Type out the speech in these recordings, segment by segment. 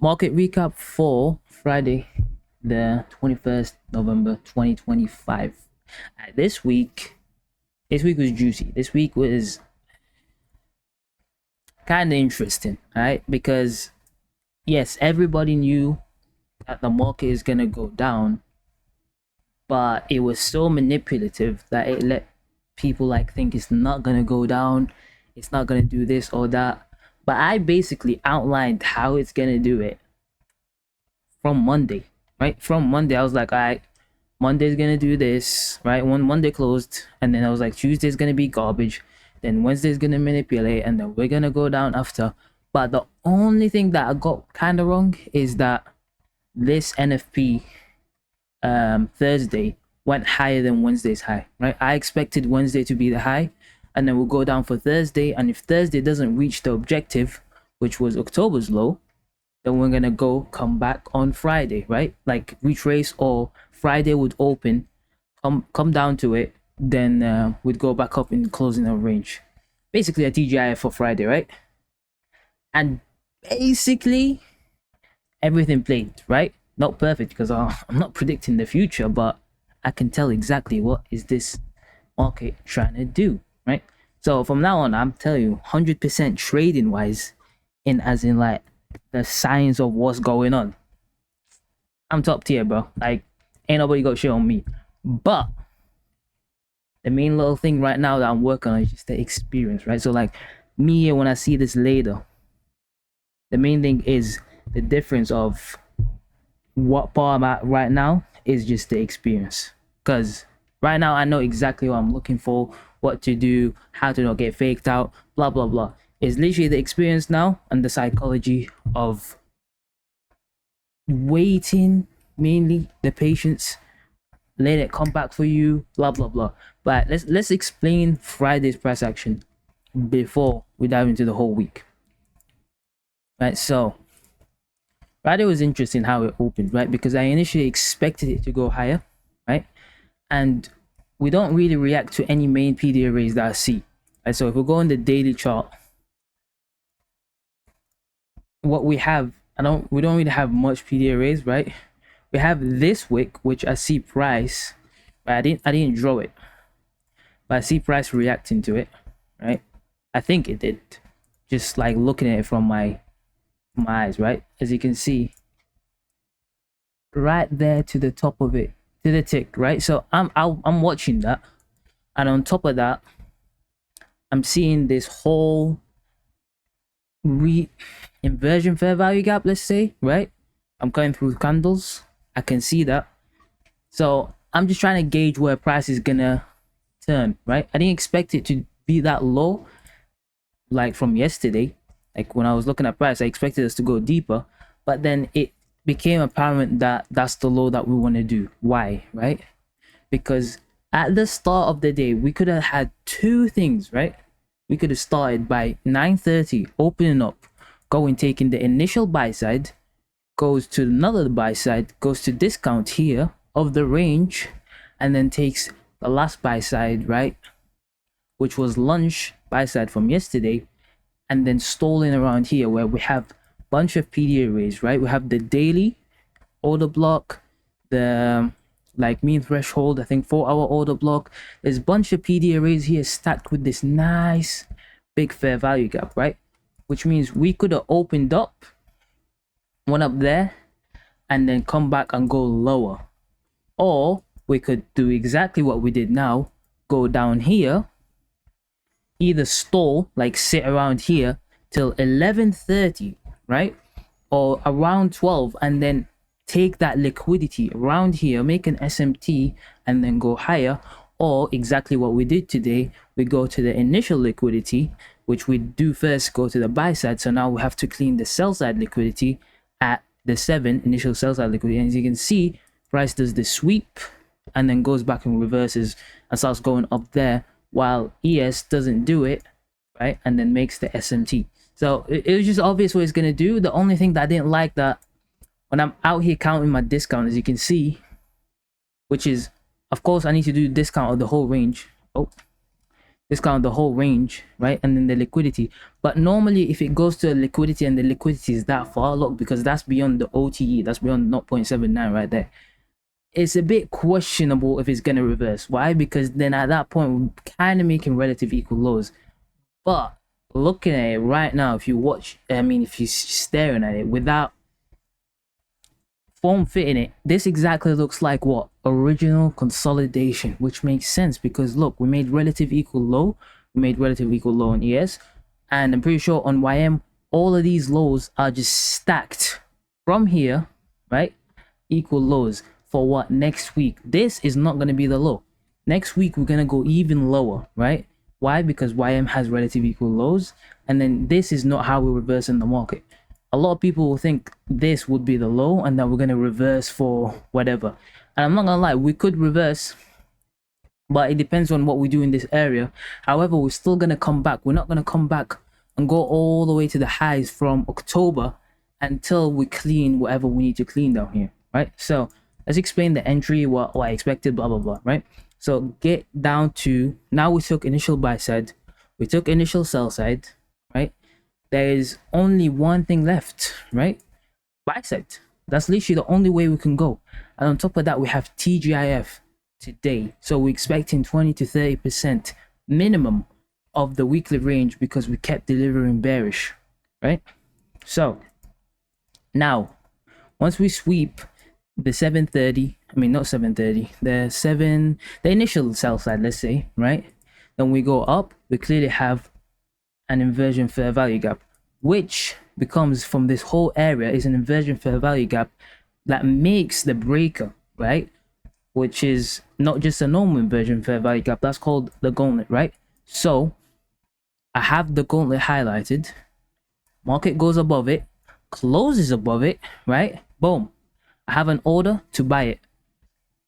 Market recap for Friday, the 21st November 2025. This week was juicy. This week was kind of interesting, right? Because yes, everybody knew that the market is gonna go down, but it was so manipulative that it let people like think it's not gonna go down, it's not gonna do this or that. But I basically outlined how it's gonna do it from Monday, right? From Monday, I was like, all right, Monday's gonna do this, right? When Monday closed, and then I was like, Tuesday's gonna be garbage, then Wednesday's gonna manipulate, and then we're gonna go down after. But the only thing that I got kind of wrong is that this NFP Thursday went higher than Wednesday's high, right? I expected Wednesday to be the high, and then we'll go down for Thursday. And if Thursday doesn't reach the objective, which was October's low, then we're gonna come back on Friday, right? Like retrace, or Friday would open, come down to it, then we'd go back up in closing our range. Basically a TGIF for Friday, right? And basically everything played, right? Not perfect because I'm not predicting the future, but I can tell exactly what is this market trying to do, right? So from now on, I'm telling you, 100% trading wise, in as in like the science of what's going on. I'm top tier, bro. Like, ain't nobody got shit on me. But the main little thing right now that I'm working on is just the experience, right? So like me here, when I see this later, the main thing is the difference of what part I'm at right now is just the experience. Because right now I know exactly what I'm looking for, what to do, how to not get faked out, blah blah blah. It's literally the experience now and the psychology of waiting, mainly the patience, let it come back for you, blah blah blah. But let's explain Friday's price action before we dive into the whole week. Right, so Friday was interesting how it opened, right? Because I initially expected it to go higher, right? And we don't really react to any main PD arrays that I see. Right? So if we go on the daily chart, what we have, we don't really have much PD arrays, right? We have this wick, which I see price, but I didn't draw it, but I see price reacting to it, right? I think it did, just like looking at it from my eyes, right? As you can see, right there to the top of it, to the tick, right? So I'm watching that, and on top of that, I'm seeing this whole inversion fair value gap, let's say, right? I'm going through candles, I can see that. So I'm just trying to gauge where price is gonna turn, right? I didn't expect it to be that low, like from yesterday. Like when I was looking at price, I expected us to go deeper, but then it became apparent that that's the low that we want to do. Why, right? Because at the start of the day, we could have had two things, right? We could have started by 9:30, opening up, going, taking the initial buy side, goes to another buy side, goes to discount here of the range, and then takes the last buy side, right? Which was lunch buy side from yesterday, and then stalling around here where we have a bunch of PD arrays, right? We have the daily order block, the like mean threshold, I think 4-hour order block. There's a bunch of PD arrays here stacked with this nice big fair value gap, right? Which means we could have opened up, went up there, and then come back and go lower. Or we could do exactly what we did now, go down here, either stall, like sit around here till 11:30, right? Or around 12, and then take that liquidity around here, make an SMT, and then go higher. Or exactly what we did today, we go to the initial liquidity, which we do first go to the buy side. So now we have to clean the sell side liquidity at the 7 initial sell side liquidity. And as you can see, price does the sweep and then goes back and reverses and starts going up there, while ES doesn't do it, right? And then makes the SMT. So it was just obvious what it's gonna do. The only thing that I didn't like, that when I'm out here counting my discount, as you can see, which is, of course, I need to do discount of the whole range. Oh, discount the whole range, right? And then the liquidity. But normally if it goes to a liquidity and the liquidity is that far, look, because that's beyond the OTE, that's beyond 0.79 right there, it's a bit questionable if it's going to reverse. Why? Because then at that point we're kind of making relative equal lows. But looking at it right now, if you watch, I mean, if you're staring at it without form fitting it, this exactly looks like what? Original consolidation, which makes sense because look, we made relative equal low, we made relative equal low on ES, and I'm pretty sure on YM all of these lows are just stacked from here, right? Equal lows for what? Next week. This is not going to be the low. Next week we're going to go even lower, right? Why? Because YM has relative equal lows, and then this is not how we reverse in the market. A lot of people will think this would be the low and that we're going to reverse for whatever. And I'm not going to lie, we could reverse, but it depends on what we do in this area. However, we're still going to come back. We're not going to come back and go all the way to the highs from October until we clean whatever we need to clean down here, right? So let's explain the entry, what I expected, blah, blah, blah, right? So get down to, now we took initial buy side, we took initial sell side, right? There is only one thing left, right? Buy side. That's literally the only way we can go. And on top of that, we have TGIF today. So we're expecting 20 to 30% minimum of the weekly range because we kept delivering bearish, right? So now, once we sweep the 730, I mean, not 730, the initial sell side, let's say, right? Then we go up, we clearly have an inversion fair value gap, which becomes from this whole area is an inversion fair value gap that makes the breaker, right? Which is not just a normal inversion fair value gap, that's called the gauntlet, right? So I have the gauntlet highlighted, market goes above it, closes above it, right? Boom, I have an order to buy it.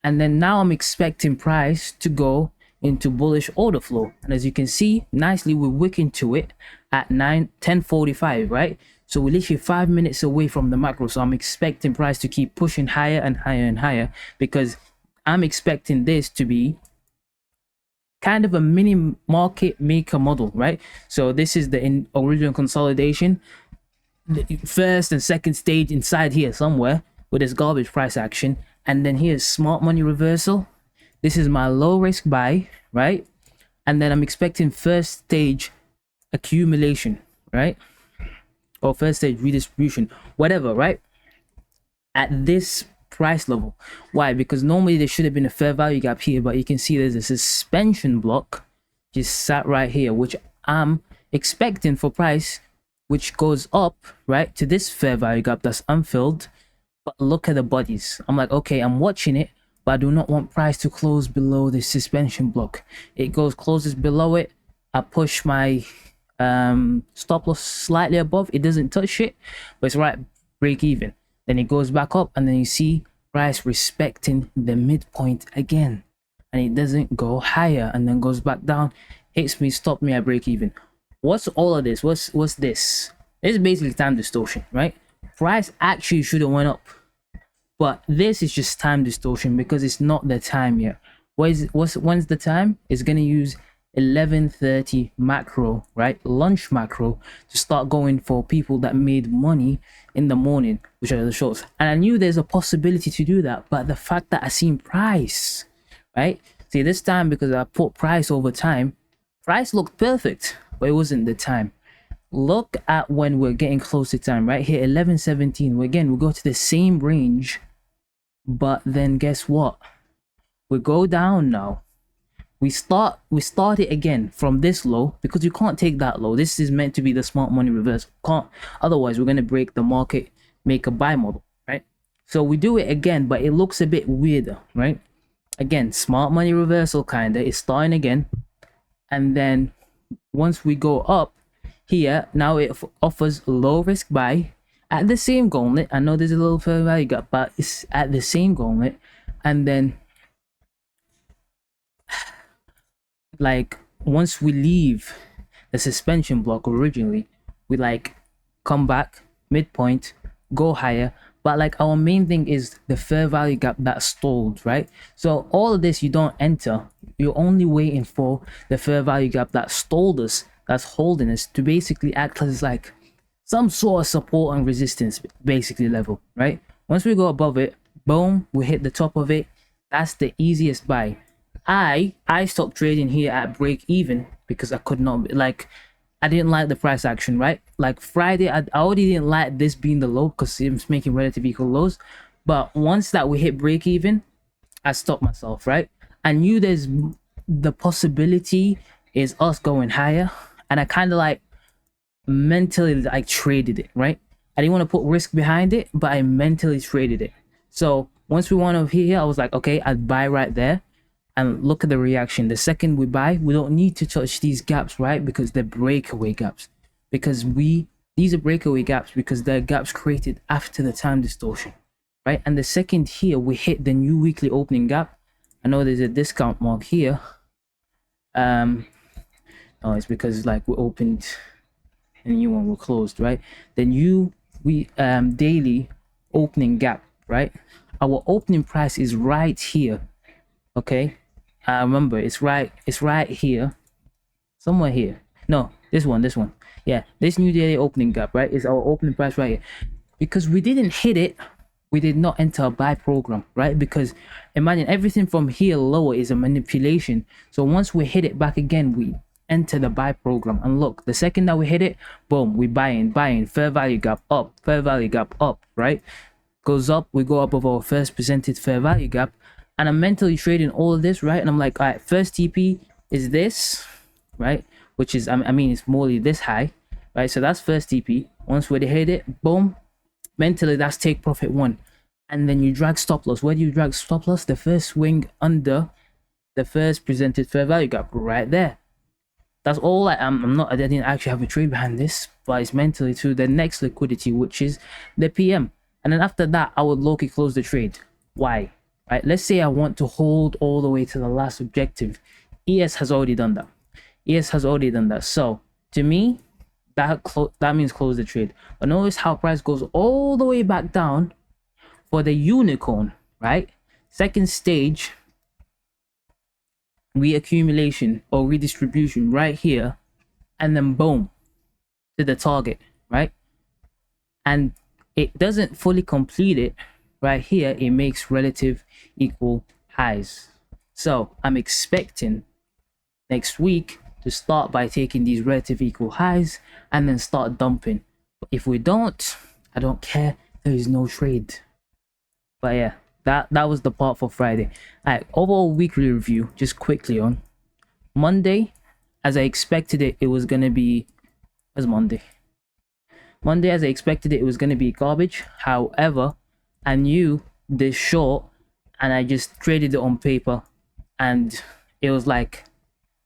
And then now I'm expecting price to go into bullish order flow, and as you can see nicely we're wicking to it at 10:45, right? So we're literally 5 minutes away from the macro, so I'm expecting price to keep pushing higher and higher and higher because I'm expecting this to be kind of a mini market maker model, right? So this is the original consolidation, the first and second stage inside here somewhere with this garbage price action, and then here's smart money reversal. This is my low risk buy, right? And then I'm expecting first stage accumulation, right? Or first stage redistribution, whatever, right? At this price level. Why? Because normally there should have been a fair value gap here, but you can see there's a suspension block just sat right here, which I'm expecting for price, which goes up, right, to this fair value gap that's unfilled. But look at the bodies. I'm like, okay, I'm watching it, but I do not want price to close below this suspension block. It closes below it. I push my stop loss slightly above. It doesn't touch it, but it's right break even. Then it goes back up, and then you see price respecting the midpoint again, and it doesn't go higher, and then goes back down, hits me, stop me at break even. What's all of this? What's this? This is basically time distortion, right? Price actually should have went up, but this is just time distortion because it's not the time yet. When's the time? It's gonna use 11:30 macro, right? Lunch macro to start going for people that made money in the morning, which are the shorts. And I knew there's a possibility to do that, but the fact that I seen price, right? See, this time because I put price over time, price looked perfect, but it wasn't the time. Look at when we're getting close to time, right here, 11:17. Again, we go to the same range, but then guess what? We go down now. We start it again from this low because you can't take that low. This is meant to be the smart money reverse. Can't, otherwise we're gonna break the market make a buy model, right? So we do it again, but it looks a bit weirder, right? Again, smart money reversal kinda is starting again, and then once we go up here, now it offers low risk buy at the same gauntlet. I know there's a little fair value gap, but it's at the same gauntlet. And then like once we leave the suspension block originally, we like come back midpoint, go higher, But like our main thing is the fair value gap that stalled, right? So all of this you don't enter. You're only waiting for the fair value gap that stalled us, that's holding us, to basically act as like some sort of support and resistance basically level, right? Once we go above it, boom, we hit the top of it. That's the easiest buy. I stopped trading here at break even because I could not, like, I didn't like the price action, right? Like Friday, I already didn't like this being the low because it was making relative equal lows. But once that we hit break even, I stopped myself, right? I knew there's the possibility is us going higher, and I kind of like mentally like traded it, right? I didn't want to put risk behind it, but I mentally traded it. So once we went over here, I was like, okay, I'd buy right there. And look at the reaction. The second we buy, we don't need to touch these gaps, right? Because they're breakaway gaps. Because these are breakaway gaps because they're gaps created after the time distortion, right? And the second here we hit the new weekly opening gap. I know there's a discount mark here. No, it's because like we opened and the new one were closed, right? The new daily opening gap, right? Our opening price is right here. Okay, remember it's right here, somewhere here. No, this one. Yeah, this new daily opening gap, right, is our opening price right here. Because we didn't hit it, we did not enter a buy program, right? Because imagine everything from here lower is a manipulation. So once we hit it back again, we enter the buy program. And look, the second that we hit it, boom, we buying, fair value gap up, right? Goes up, we go up of our first presented fair value gap. And I'm mentally trading all of this, right? And I'm like, all right, first TP is this, right? Which is, I mean, it's morely this high, right? So that's first TP. Once we hit it, boom, mentally that's take profit one. And then you drag stop loss. Where do you drag stop loss? The first swing under the first presented fair value gap, right there. That's all. I didn't actually have a trade behind this, but it's mentally to the next liquidity, which is the PM. And then after that, I would low-key close the trade. Why? Right, let's say I want to hold all the way to the last objective. ES has already done that. So to me, that means close the trade. But notice how price goes all the way back down for the unicorn, right? Second stage, reaccumulation or redistribution right here, and then boom to the target, right? And it doesn't fully complete it. Right here, it makes relative equal highs. So I'm expecting next week to start by taking these relative equal highs and then start dumping. But if we don't, I don't care. There is no trade. But yeah, that was the part for Friday. All right, overall weekly review, just quickly on Monday, as I expected it was gonna be. Where's Monday? Monday, as I expected it was gonna be garbage. However, I knew this short and I just traded it on paper, and it was like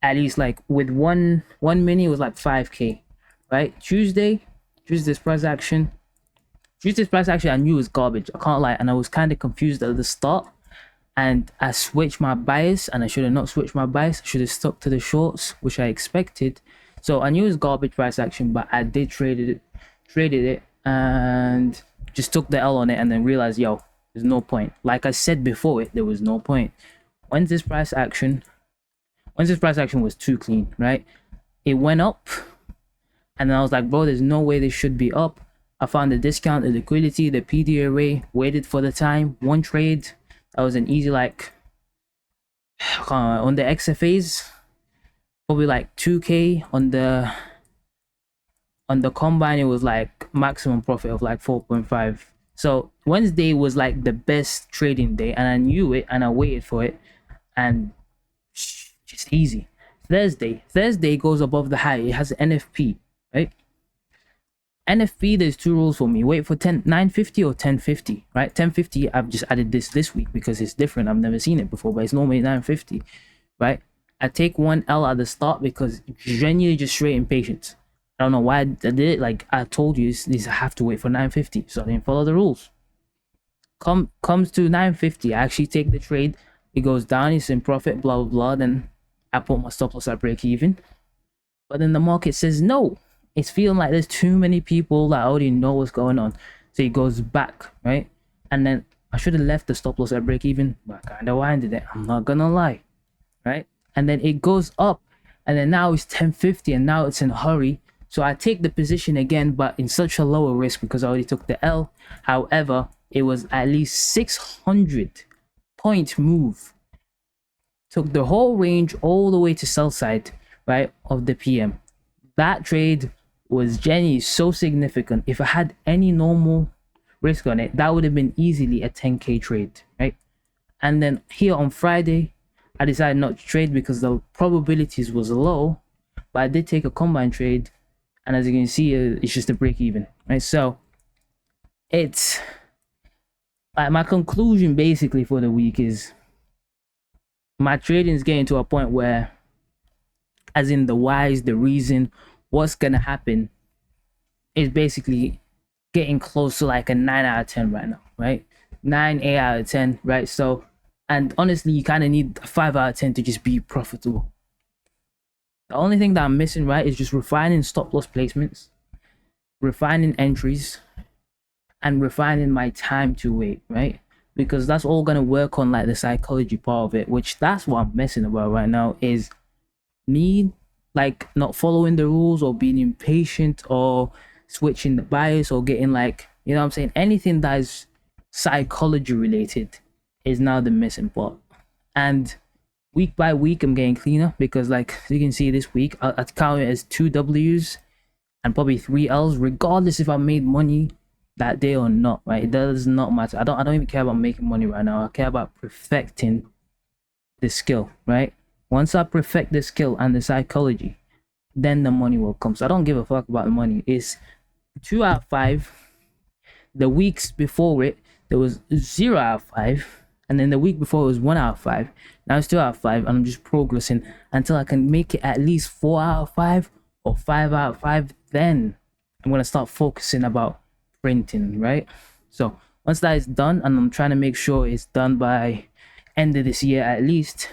at least like with one mini it was like 5k, right? Tuesday's price action I knew was garbage, I can't lie, and I was kind of confused at the start, and I switched my bias, and I should have not switched my bias. I should have stuck to the shorts, which I expected. So I knew it was garbage price action, but I did traded it and just took the L on it, and then realized, yo, there's no point. Like I said before, there was no point. Once this price action was too clean, right? It went up, and then I was like, bro, there's no way this should be up. I found the discount, the liquidity, the PD array, waited for the time, one trade. That was an easy, like, on the XFAs, probably like 2k. On the combine, it was like maximum profit of like 4.5. So Wednesday was like the best trading day, and I knew it, and I waited for it, and just easy. Thursday goes above the high. It has an NFP, right? NFP, there's two rules for me. Wait for 950 or 1050, right? 1050, I've just added this week because it's different. I've never seen it before, but it's normally 950, right? I take one L at the start because genuinely just straight impatience. I don't know why I did it. Like I told you, I have to wait for 950, so I didn't follow the rules. Comes to 950, I actually take the trade. It goes down, it's in profit, blah blah blah. Then I put my stop loss at break even. But then the market says no. It's feeling like there's too many people that already know what's going on. So it goes back, right? And then I should have left the stop loss at break even, but I kind of winded it. I'm not gonna lie, right? And then it goes up, and then now it's 1050, and now it's in a hurry. So I take the position again, but in such a lower risk because I already took the L. However, it was at least 600 point move. Took the whole range all the way to sell side, right, of the PM. That trade was genuinely so significant. If I had any normal risk on it, that would have been easily a 10k trade, right? And then here on Friday, I decided not to trade because the probabilities was low, but I did take a combine trade, and as you can see, it's just a break even, right? So it's like my conclusion basically for the week is my trading is getting to a point where, as in the whys, the reason, what's gonna happen, is basically getting close to like a 9 out of 10 right now, right? 9, 8 out of 10, right? So, and honestly, you kind of need a 5 out of 10 to just be profitable. The only thing that I'm missing, right, is just refining stop loss placements, refining entries, and refining my time to wait, right? Because that's all gonna work on like the psychology part of it, which that's what I'm messing about right now, is me like not following the rules or being impatient or switching the bias or getting like, you know what I'm saying, anything that is psychology related is now the missing part. And week by week I'm getting cleaner because, like you can see, this week I'd count it as 2 W's and probably 3 L's, regardless if I made money that day or not, right? It does not matter. I don't even care about making money right now. I care about perfecting the skill, right? Once I perfect the skill and the psychology, then the money will come. So I don't give a fuck about the money. It's 2 out of 5. The weeks before it, there was 0 out of 5. And then the week before it was 1 out of 5. Now it's 2 out of 5. And I'm just progressing until I can make it at least 4 out of 5 or 5 out of 5. Then I'm going to start focusing about printing, right? So once that is done, and I'm trying to make sure it's done by end of this year at least,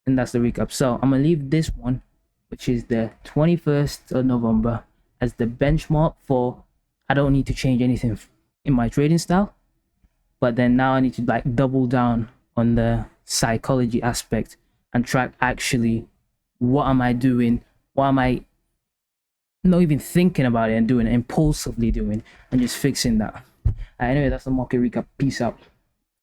and that's the recap. So I'm going to leave this one, which is the 21st of November, as the benchmark for I don't need to change anything in my trading style. But then now I need to like double down on the psychology aspect and track actually what am I doing, what am I not even thinking about it and doing, impulsively doing, and just fixing that. Anyway, that's the market recap. Peace out.